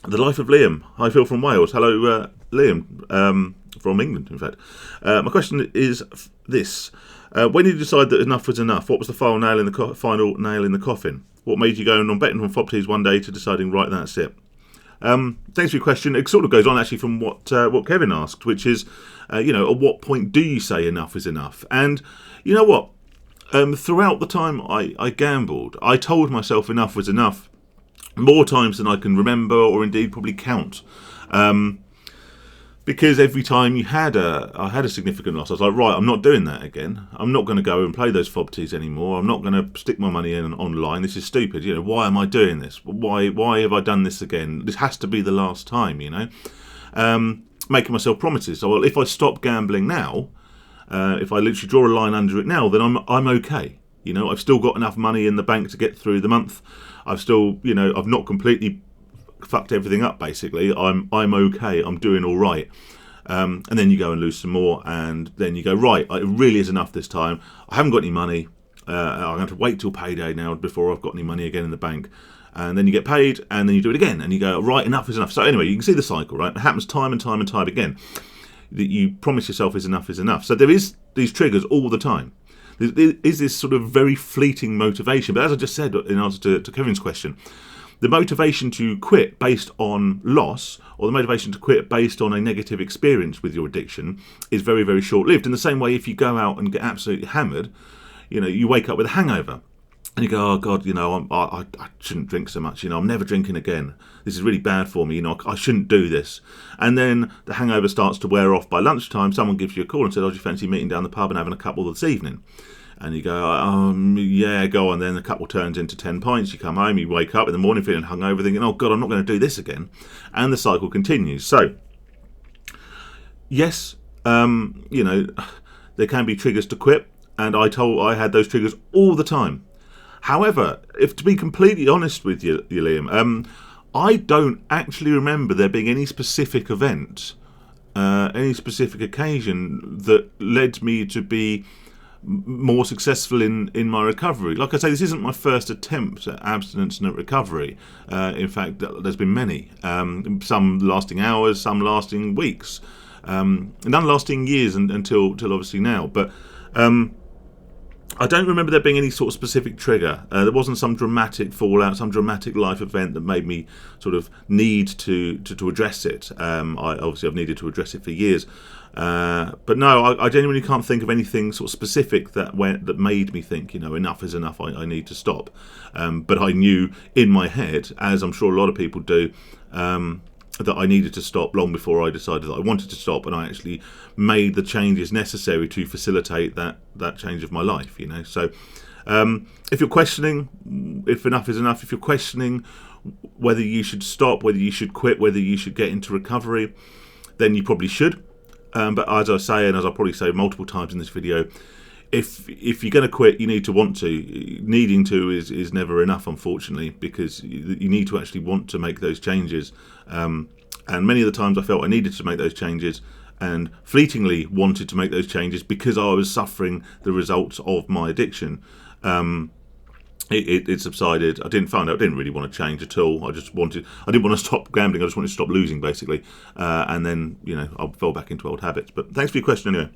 The Life of Liam. Hi, Phil from Wales. Hello, Liam, from England, in fact. My question is this. When did you decide that enough was enough? What was the final nail in the coffin? What made you go on betting on properties one day to deciding, right, that's it? Thanks for your question. It sort of goes on actually from what Kevin asked, which is, at what point do you say enough is enough? And you know what? Throughout the time I gambled, I told myself enough was enough more times than I can remember, or indeed probably count. Because every time I had a significant loss, I was like, right, I'm not doing that again. I'm not going to go and play those FOBTs anymore. I'm not going to stick my money in online. This is stupid. Why am I doing this? Why have I done this again? This has to be the last time. Making myself promises. So, well, if I stop gambling now, if I literally draw a line under it now, then I'm okay. I've still got enough money in the bank to get through the month. I've still, I've not completely fucked everything up. Basically, I'm okay. I'm doing all right. And then you go and lose some more, and then you go, right, it really is enough this time. I haven't got any money. I'm going to wait till payday now before I've got any money again in the bank. And then you get paid, and then you do it again, and you go, right, enough is enough. So anyway, you can see the cycle, right? It happens time and time and time again. That you promise yourself is enough is enough. So there is these triggers all the time. There is this sort of very fleeting motivation. But as I just said in answer to Kevin's question, the motivation to quit based on loss, or the motivation to quit based on a negative experience with your addiction, is very, very short-lived. In the same way, if you go out and get absolutely hammered, you wake up with a hangover. And you go, oh God, I shouldn't drink so much. I'm never drinking again. This is really bad for me. I shouldn't do this. And then the hangover starts to wear off by lunchtime. Someone gives you a call and says, oh, do you fancy meeting down the pub and having a couple this evening? And you go, yeah, go on. Then the couple turns into 10 pints. You come home, you wake up in the morning feeling hungover, thinking, oh God, I'm not going to do this again. And the cycle continues. So, yes, there can be triggers to quit. And I had those triggers all the time. However, if to be completely honest with you, Liam, I don't actually remember there being any specific event, any specific occasion that led me to be more successful in my recovery. Like I say, this isn't my first attempt at abstinence and at recovery. In fact, there's been many, some lasting hours, some lasting weeks, none lasting years until obviously now. But I don't remember there being any sort of specific trigger. There wasn't some dramatic fallout, some dramatic life event that made me sort of need to address it. I've needed to address it for years. But no, I genuinely can't think of anything sort of specific that made me think, enough is enough, I need to stop. But I knew in my head, as I'm sure a lot of people do, that I needed to stop long before I decided that I wanted to stop, and I actually made the changes necessary to facilitate that change of my life. So if you're questioning if enough is enough, if you're questioning whether you should stop, whether you should quit, whether you should get into recovery, then you probably should. But as I say, and as I'll probably say multiple times in this video, if you're going to quit, you need to want to. Needing to is never enough, unfortunately, because you need to actually want to make those changes. And many of the times I felt I needed to make those changes and fleetingly wanted to make those changes because I was suffering the results of my addiction. It subsided. I didn't really want to change at all. I didn't want to stop gambling. I just wanted to stop losing, basically. And then, I fell back into old habits. But thanks for your question anyway.